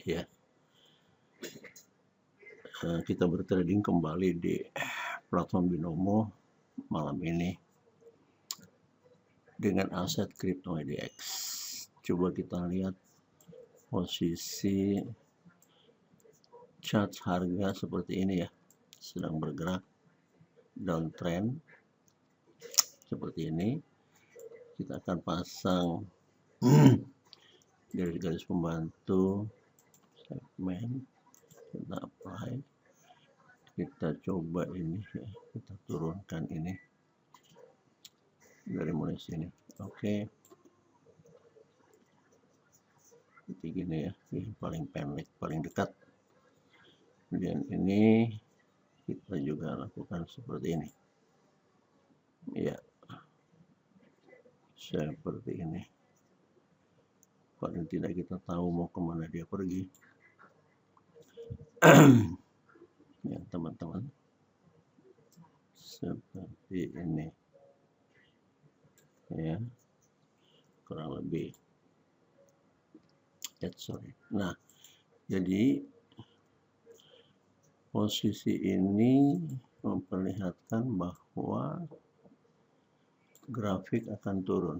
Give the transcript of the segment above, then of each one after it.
ya. Kita bertrading kembali di platform Binomo malam ini dengan aset kripto IDX. Coba kita lihat posisi chart harga seperti ini ya, sedang bergerak downtrend seperti ini. Kita akan pasang garis-garis pembantu segmen, kita apply, kita coba ini ya, kita turunkan ini dari mulai sini. Oke, seperti gini ya, ini paling pendek, paling dekat. Kemudian ini kita juga lakukan seperti ini ya, seperti ini. Paling tidak kita tahu mau kemana dia pergi. Ya teman-teman, seperti ini ya, kurang lebih. Nah, jadi posisi ini memperlihatkan bahwa grafik akan turun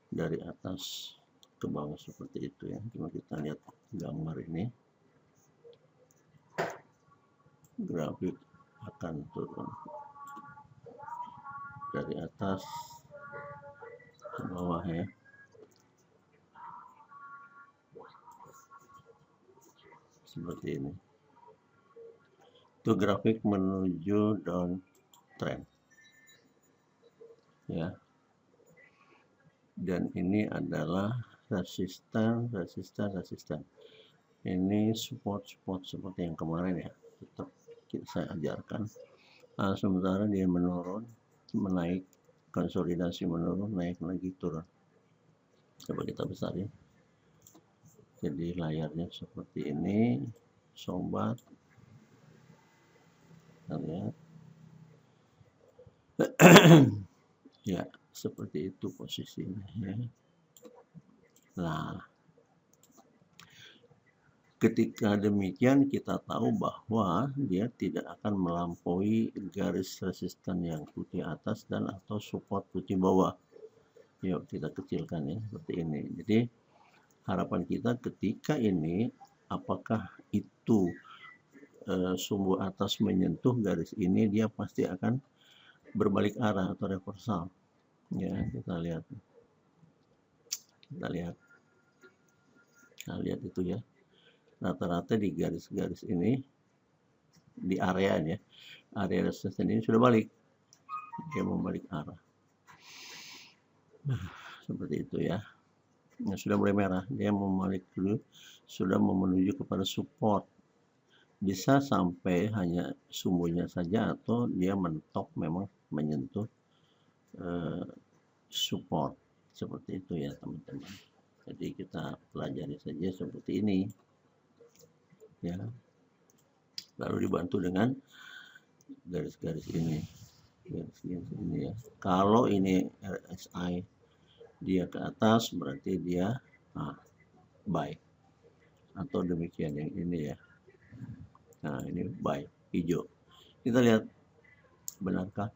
dari atas ke bawah seperti itu ya. Coba kita lihat gambar ini, grafik akan turun dari atas ke bawah ya. Seperti ini. Itu grafik menuju downtrend ya. Dan ini adalah resisten. Ini support seperti yang kemarin ya, tetap saya ajarkan. Sementara dia menurun, menaik, konsolidasi menurun, naik lagi, turun. Coba kita besarin. Jadi layarnya seperti ini, sobat. Kita lihat. Ya, seperti itu posisinya ya. Nah, ketika demikian kita tahu bahwa dia tidak akan melampaui garis resisten yang putih atas dan atau support putih bawah. Yuk kita kecilkan ya, seperti ini. Jadi harapan kita ketika ini, apakah itu sumbu atas menyentuh garis ini, dia pasti akan berbalik arah atau reversal ya. Kita lihat itu ya, rata-rata di garis-garis ini, di area resisten ini sudah balik, dia membalik arah. Nah, seperti itu ya. Nah, sudah mulai merah, dia membalik dulu, sudah menuju kepada support. Bisa sampai hanya sumbunya saja atau dia mentok memang menyentuh support. Seperti itu ya teman-teman. Jadi kita pelajari saja seperti ini ya. Lalu dibantu dengan garis-garis ini, garis-garis ini ya. Kalau ini RSI dia ke atas, berarti dia buy, atau demikian yang ini ya. Nah, ini buy, hijau. Kita lihat, benarkah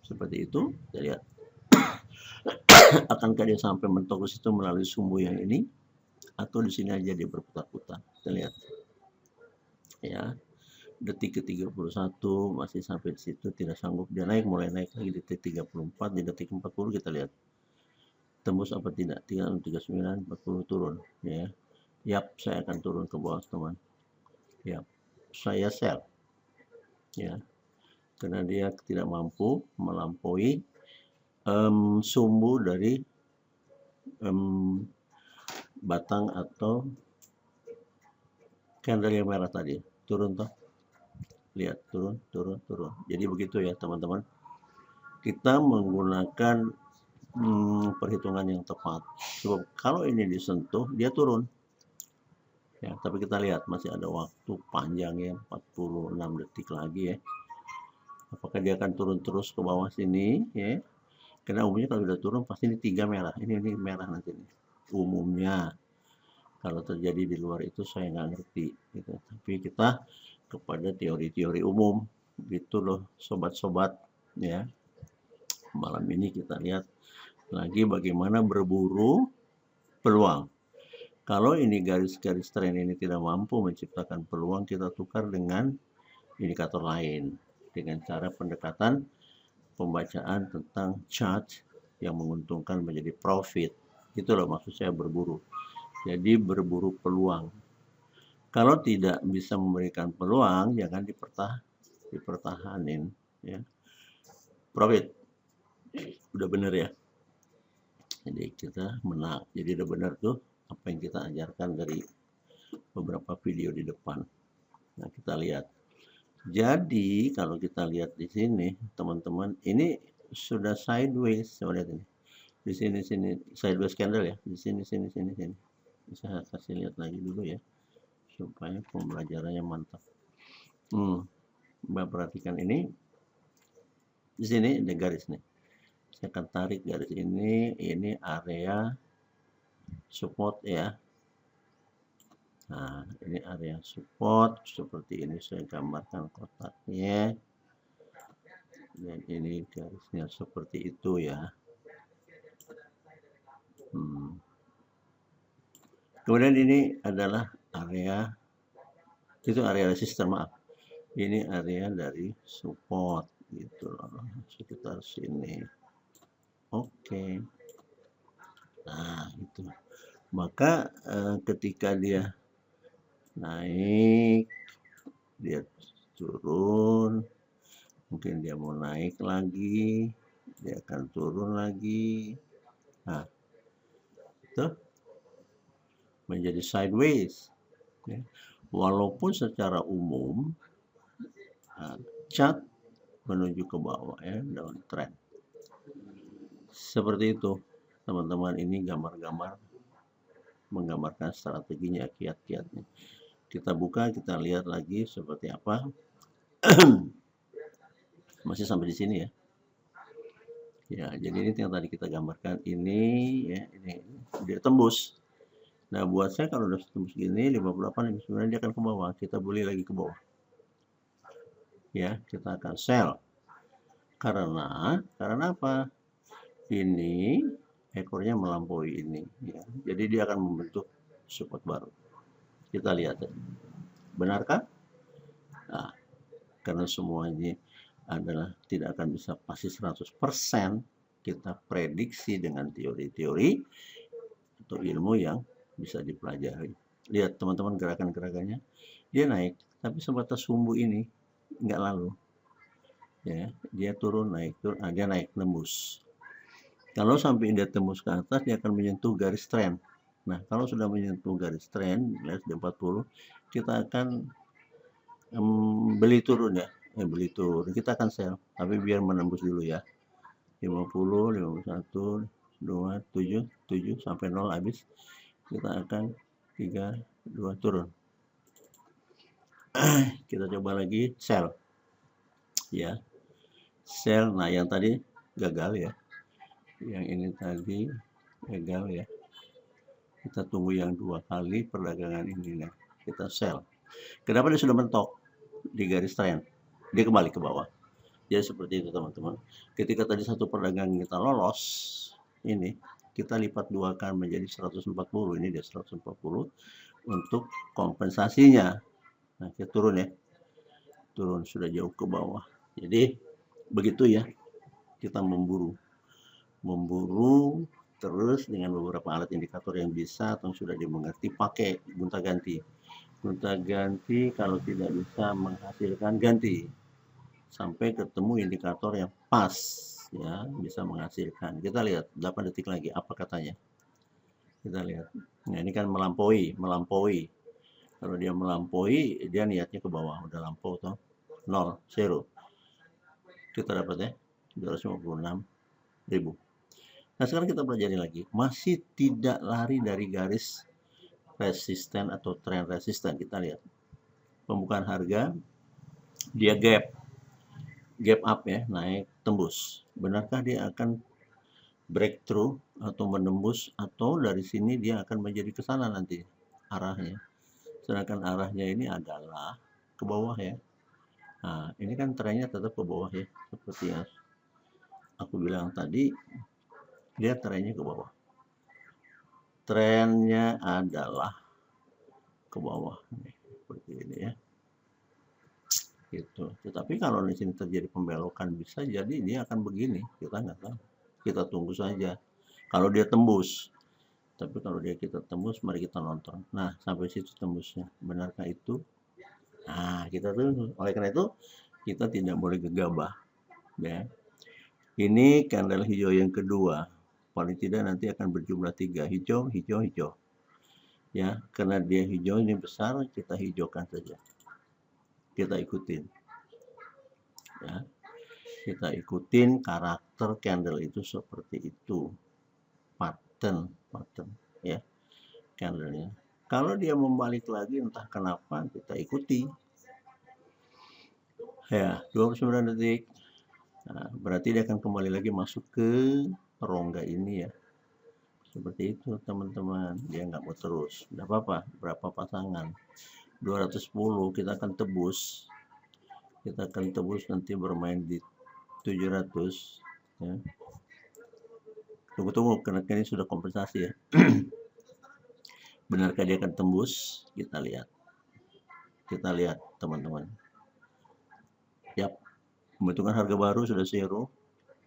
seperti itu? Kita lihat. Akankah dia sampai mentok ke situ melalui sumbu yang ini, atau di sini aja dia berputar-putar? Kita lihat. Ya. Detik ke-31 masih sampai di situ, tidak sanggup, dia naik, mulai naik lagi di detik 34, di detik 40 kita lihat. Tembus apa tidak? 39, 40 turun ya. Yap, saya akan turun ke bawah teman. Yap, saya sell ya, karena dia tidak mampu melampaui sumbu dari batang atau candle yang merah tadi. Turun toh, lihat, turun. Jadi begitu ya teman-teman, kita menggunakan perhitungan yang tepat. Sebab kalau ini disentuh, dia turun ya. Tapi kita lihat masih ada waktu panjang ya, 46 detik lagi ya. Apakah dia akan turun terus ke bawah sini ya? Karena umumnya kalau sudah turun pasti ini 3 merah. Ini merah nanti nih umumnya. Kalau terjadi di luar itu saya nggak ngerti gitu. Tapi kita kepada teori-teori umum gitu loh sobat-sobat ya. Malam ini kita lihat lagi bagaimana berburu peluang. Kalau ini garis-garis tren ini tidak mampu menciptakan peluang, kita tukar dengan indikator lain dengan cara pendekatan pembacaan tentang chart yang menguntungkan menjadi profit. Itu loh maksud saya berburu. Jadi berburu peluang. Kalau tidak bisa memberikan peluang, jangan dipertahanin ya. Profit. Udah bener ya. Jadi kita menang. Jadi udah benar tuh apa yang kita ajarkan dari beberapa video di depan. Nah, kita lihat. Jadi kalau kita lihat di sini, teman-teman, ini sudah sideways. Coba lihat ini. Di sini sideways candle ya. Di sini. Saya kasih lihat lagi dulu ya, supaya pembelajarannya mantap. Mbak perhatikan ini. Di sini ada garis nih. Saya akan tarik garis ini area support ya. Nah, ini area support seperti ini saya gambarkan kotaknya. Dan ini garisnya seperti itu ya. Kemudian ini adalah area, itu area resisten, maaf. Ini area dari support gitu loh, sekitar sini. Oke. Nah, itu. Maka ketika dia naik, dia turun, mungkin dia mau naik lagi, dia akan turun lagi. Nah, itu menjadi sideways ya. Walaupun secara umum chart menuju ke bawah ya, downtrend. Seperti itu teman-teman, ini gambar-gambar menggambarkan strateginya, kiat-kiatnya. Kita buka, kita lihat lagi seperti apa. Masih sampai di sini ya. Ya, jadi ini yang tadi kita gambarkan ini ya, ini dia tembus. Nah, buat saya kalau udah tembus gini 58 59 dia akan ke bawah, kita beli lagi ke bawah. Ya, kita akan sell. Karena apa? Ini ekornya melampaui ini ya. Jadi dia akan membentuk support baru. Kita lihat ya. Benarkah? Nah, karena semuanya adalah tidak akan bisa pasti 100%, kita prediksi dengan teori-teori atau ilmu yang bisa dipelajari. Lihat teman-teman gerakan-gerakannya, dia naik, tapi sebatas sumbu ini nggak lalu. Ya, dia turun naik, dia naik nembus. Kalau sampai dia tembus ke atas, dia akan menyentuh garis trend. Nah, kalau sudah menyentuh garis trend, LSD40, kita akan beli turun ya. Beli turun. Kita akan sell, tapi biar menembus dulu ya. 50, 51, 2, 7, 7 sampai 0 habis. Kita akan 3, 2 turun. Kita coba lagi sell. Ya. Sell. Nah, yang tadi gagal ya. Yang ini tadi gagal ya. Kita tunggu yang 2 kali perdagangan ini nih. Kita sell. Kenapa dia sudah mentok di garis trend? Dia kembali ke bawah. Jadi seperti itu teman-teman. Ketika tadi satu perdagangan kita lolos, ini kita lipat 2 kan menjadi 140. Ini dia 140 untuk kompensasinya. Nah, kita turun ya. Turun sudah jauh ke bawah. Jadi begitu ya. Kita memburu terus dengan beberapa alat indikator yang bisa atau sudah dimengerti, pakai gonta-ganti kalau tidak bisa menghasilkan ganti sampai ketemu indikator yang pas ya, bisa menghasilkan. Kita lihat 8 detik lagi apa katanya, kita lihat. Nah, ini kan melampaui. Kalau dia melampaui, dia niatnya ke bawah, udah lampau toh, 0 0 kita dapat ya 256.000. Nah, sekarang kita pelajari lagi, masih tidak lari dari garis resisten atau tren resisten. Kita lihat pembukaan harga, dia gap up ya, naik tembus. Benarkah dia akan breakthrough atau menembus, atau dari sini dia akan menjadi ke sana nanti? arahnya. Sedangkan arahnya ini adalah ke bawah ya. Nah, ini kan trennya tetap ke bawah ya, seperti yang aku bilang tadi, dia trennya ke bawah. Trennya adalah ke bawah, seperti ini ya. Gitu. Tetapi kalau di sini terjadi pembelokan bisa jadi dia akan begini, kita nggak tahu. Kita tunggu saja. Kalau dia tembus, tapi kalau dia kita tembus, mari kita nonton. Nah, sampai situ tembusnya, benarkah itu? Nah, kita tunggu. Oleh karena itu, kita tidak boleh gegabah. Ya. Ini candle hijau yang kedua. Paling tidak nanti akan berjumlah 3. Hijau, hijau, hijau. Ya, karena dia hijau ini besar, kita hijaukan saja. Kita ikutin. Ya. Kita ikutin karakter candle itu seperti itu. Pattern ya. Candlenya. Kalau dia membalik lagi entah kenapa kita ikuti. Ya, 29 detik. Nah, berarti dia akan kembali lagi masuk ke rongga ini ya. Seperti itu teman-teman. Dia nggak mau terus. Nggak apa-apa. Berapa pasangan? 210 kita akan tebus. Kita akan tebus nanti bermain di 700 ya. Tunggu karena ini sudah kompensasi ya. Benarkah dia akan tembus? Kita lihat teman-teman. Yap, pembentukan harga baru sudah zero,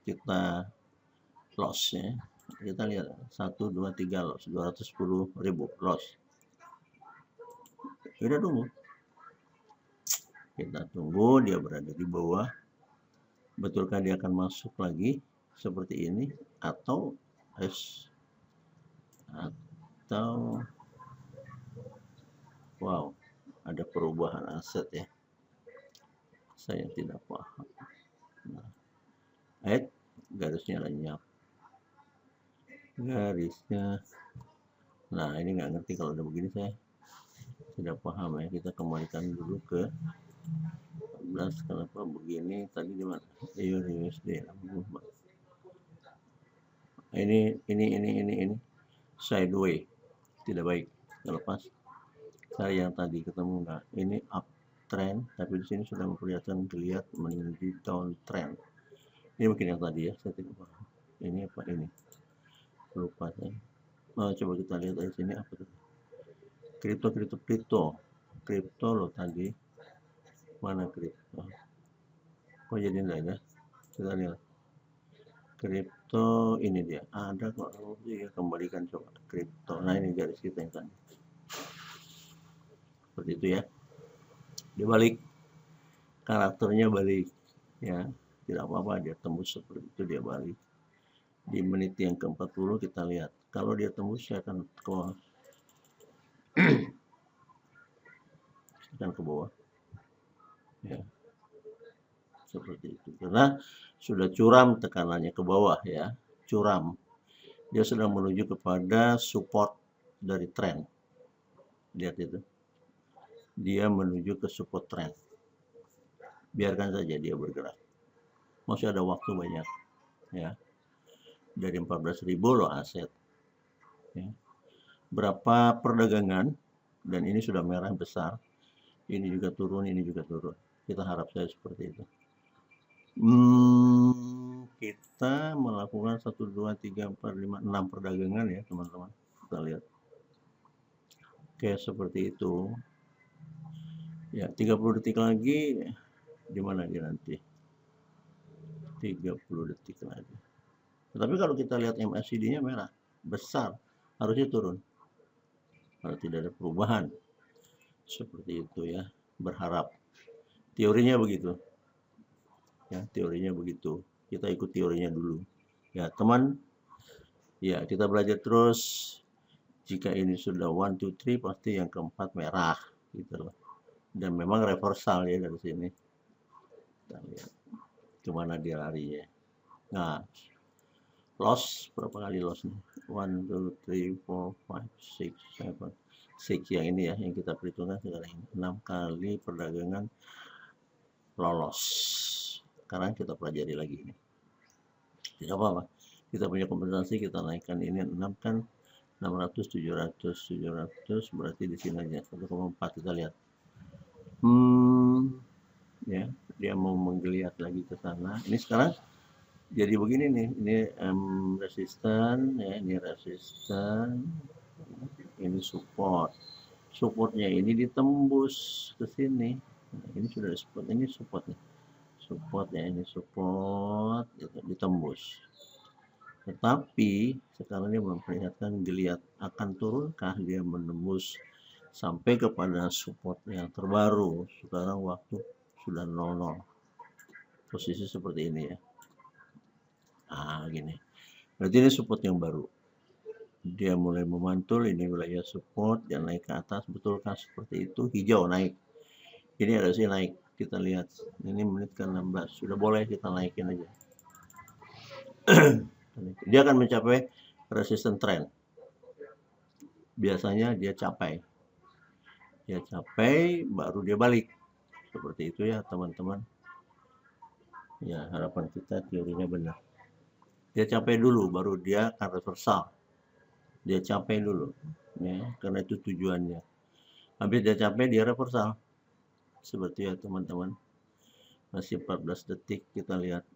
kita loss ya. Kita lihat 1, 2, 3 loss, 210.000 loss. Kita tunggu dia berada di bawah. Betulkah dia akan masuk lagi seperti ini atau wow, ada perubahan aset ya. Saya tidak paham. Nah, garisnya lenyap. Nah, ini nggak ngerti kalau udah begini, saya tidak paham ya. Kita kembalikan dulu ke 14. Kenapa begini tadi di mana? USD. Ini sideways, tidak baik. Terlepas saya yang tadi ketemu nggak, ini uptrend, tapi di sini sudah memperlihatkan geliat menuju downtrend. Ini mungkin yang tadi ya, saya tidak paham. Ini apa ini? Lupa saya. Coba kita lihat di sini apa tuh? Kripto loh tadi. Mana kripto? Kok jadi enggak ada? Kita lihat. Kripto ini dia. Ada kok. Ya, kembalikan coba kripto. Nah, ini garis kita yang tadi. Seperti itu ya. Dia balik. Karakternya balik. Ya, tidak apa-apa dia tembus seperti itu, dia balik. Di menit yang ke-40 kita lihat. Kalau dia tembus saya akan ke bawah. Ya. Seperti itu. Karena sudah curam tekanannya ke bawah ya. Curam. Dia sedang menuju kepada support dari tren. Lihat itu. Dia menuju ke support tren. Biarkan saja dia bergerak. Masih ada waktu banyak. Ya. Dari 14.000 loh aset. Ya. Berapa perdagangan, dan ini sudah merah besar. Ini juga turun, ini juga turun. Kita harap saya seperti itu. Kita melakukan 1, 2, 3, 4, 5, 6 perdagangan ya teman-teman. Kita lihat. Oke, seperti itu. Ya, 30 detik lagi. Di mana dia nanti? 30 detik lagi. Tetapi kalau kita lihat MACD-nya merah, besar, harusnya turun. Kalau tidak ada perubahan. Seperti itu ya, berharap. Teorinya begitu. Ya, teorinya begitu. Kita ikut teorinya dulu. Ya, teman. Ya, kita belajar terus. Jika ini sudah 1, 2, 3, pasti yang keempat merah. Gitu loh. Dan memang reversal ya dari sini. Kita lihat kemana dia larinya. Nah, loss, berapa kali lossnya? 1, 2, 3, 4, 5, 6, 7. 6 yang ini ya, yang kita perhitungkan sekarang ini. 6 kali perdagangan lolos. Sekarang kita pelajari lagi ini. Tidak apa-apa. Kita punya kompensasi, kita naikkan ini 6 kan 600, 700 berarti di sini aja 1,4 kita lihat. Ya, dia mau menggeliat lagi ke sana. Ini sekarang jadi begini nih, ini resisten, ya, ini resisten, ini support. Supportnya ini ditembus ke sini. Nah, ini sudah support, ini support nih. Support ya, ini support, ditembus. Tetapi sekarang dia memperlihatkan geliat akan turunkah dia menembus sampai kepada support yang terbaru. Sekarang waktu sudah 00. Posisi seperti ini ya. Gini. Berarti ini support yang baru. Dia mulai memantul, ini wilayah support dan naik ke atas. Betulkah seperti itu? Hijau naik. Ini ada sih naik. Kita lihat. Ini menit ke-16. Sudah boleh kita naikin aja. Dia akan mencapai resistance trend. Biasanya dia capai. Dia capai, baru dia balik. Seperti itu ya teman-teman. Ya, harapan kita teorinya benar. Dia capai dulu, baru dia akan reversal. Dia capai dulu, ya, karena itu tujuannya. Habis dia capai, dia reversal. Seperti ya teman-teman. Masih 14 detik kita lihat.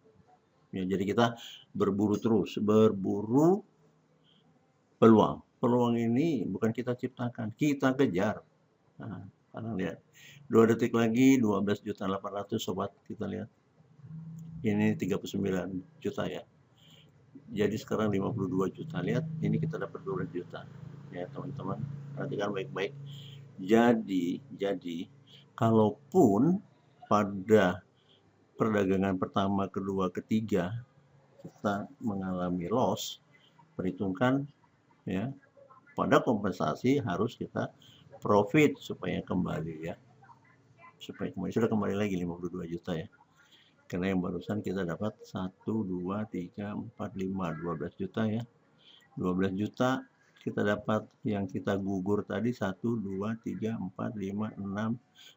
Ya, jadi kita berburu terus, berburu peluang. Peluang ini bukan kita ciptakan, kita kejar. Nah, kalian lihat. 2 detik lagi 12.800.000 sobat, kita lihat. Ini 39 juta ya. Jadi sekarang 52 juta. Lihat, ini kita dapat 12 juta. Ya, teman-teman. Perhatikan baik-baik. Jadi kalaupun pada perdagangan pertama, kedua, ketiga kita mengalami loss, perhitungkan ya, pada kompensasi harus kita profit supaya kembali ya. Supaya kembali, sudah kembali lagi 52 juta ya. Karena yang barusan kita dapat 1, 2, 3, 4, 5, 12 juta ya. 12 juta kita dapat yang kita gugur tadi 1, 2, 3, 4, 5,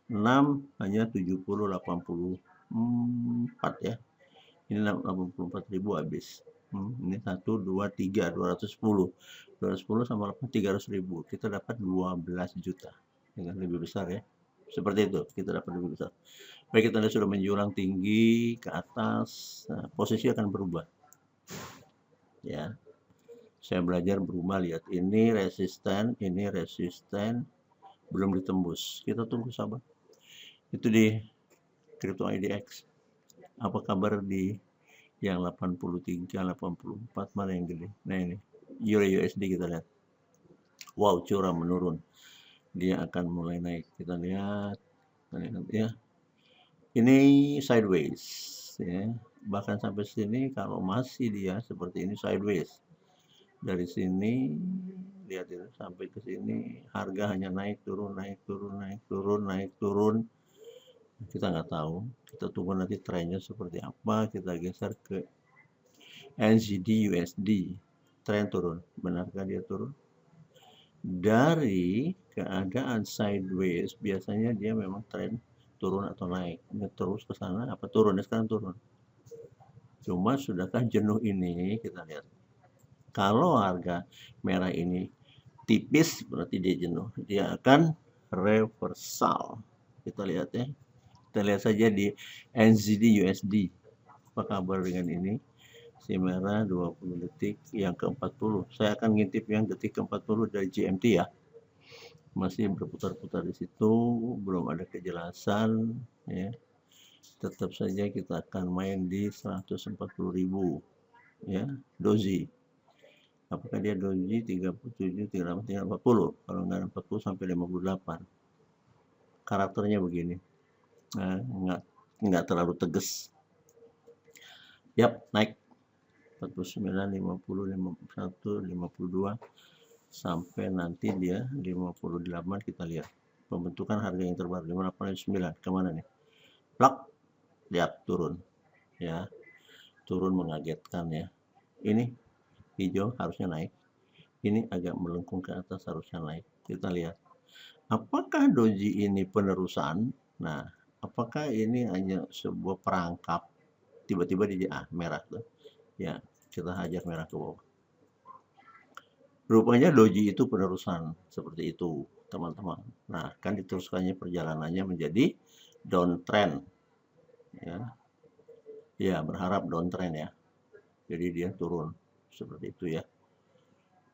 6 hanya 70, 84 ya. Ini 84.000 habis. Ini 1, 2, 3, 210. 210 sama 300.000. Kita dapat 12 juta. Dengan lebih besar ya. Seperti itu, kita dapat lebih besar. Baik, kita sudah menjulang tinggi ke atas, nah, posisi akan berubah. Ya, saya belajar berubah. Lihat, ini resisten, belum ditembus. Kita tunggu sabar. Itu di Crypto IDX. Apa kabar di yang 83, 84, mana yang gede? Nah ini, Euro USD kita lihat. Wow, curah menurun. Dia akan mulai naik. Kita lihat ya. Ini sideways ya. Bahkan sampai sini kalau masih dia seperti ini sideways. Dari sini lihat itu sampai ke sini harga hanya naik turun, naik turun, naik turun, naik turun. Kita nggak tahu. Kita tunggu nanti trennya seperti apa. Kita geser ke NZD USD. Tren turun. Benarkah dia turun? Dari keadaan sideways biasanya dia memang tren turun atau naik. Ini terus ke sana apa turun? Sekarang turun. Cuma sudahkah jenuh ini? Kita lihat. Kalau harga merah ini tipis berarti dia jenuh. Dia akan reversal. Kita lihat ya. Kita lihat saja di NZD USD. Apa kabar dengan ini? Si merah 20 detik yang ke-40. Saya akan ngintip yang detik ke-40 dari GMT ya. Masih berputar-putar di situ, belum ada kejelasan ya. Tetap saja kita akan main di 140.000 ya, doji. Apakah dia doji 37, 38, 40? Kalau nggak 40 sampai 58. Karakternya begini. Nah, nggak terlalu tegas. Yap, naik 49, 50, 51, 52 sampai nanti dia 58. Kita lihat pembentukan harga yang terbaru 589 kemana nih? Plak, lihat turun ya, turun mengagetkan ya. Ini hijau harusnya naik, ini agak melengkung ke atas harusnya naik. Kita lihat apakah doji ini penerusan. Nah, apakah ini hanya sebuah perangkap tiba-tiba di merah tuh ya, kita hajar merah ke bawah. Rupanya doji itu penerusan seperti itu, teman-teman. Nah, kan diteruskannya perjalanannya menjadi downtrend, ya. Ya, berharap downtrend ya. Jadi dia turun seperti itu ya.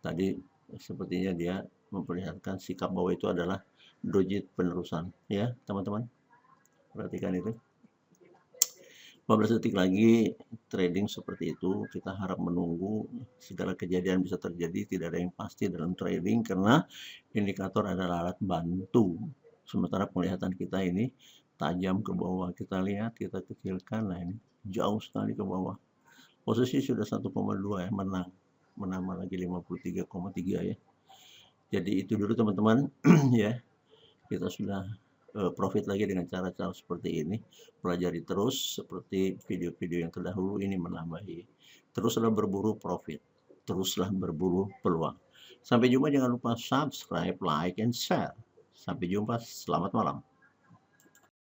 Tadi sepertinya dia memperlihatkan sikap bahwa itu adalah doji penerusan, ya, teman-teman. Perhatikan itu. 15 detik lagi trading seperti itu, kita harap menunggu, segala kejadian bisa terjadi, tidak ada yang pasti dalam trading karena indikator adalah alat bantu. Sementara penglihatan kita ini tajam ke bawah, kita lihat, kita kecilkan, nah ini jauh sekali ke bawah. Posisi sudah 1,2 ya, menambah lagi 53,3 ya. Jadi itu dulu teman-teman ya. Kita sudah profit lagi dengan cara-cara seperti ini. Pelajari terus seperti video-video yang terdahulu ini menambahi. Teruslah berburu profit. Teruslah berburu peluang. Sampai jumpa, jangan lupa subscribe, like, and share. Sampai jumpa, selamat malam.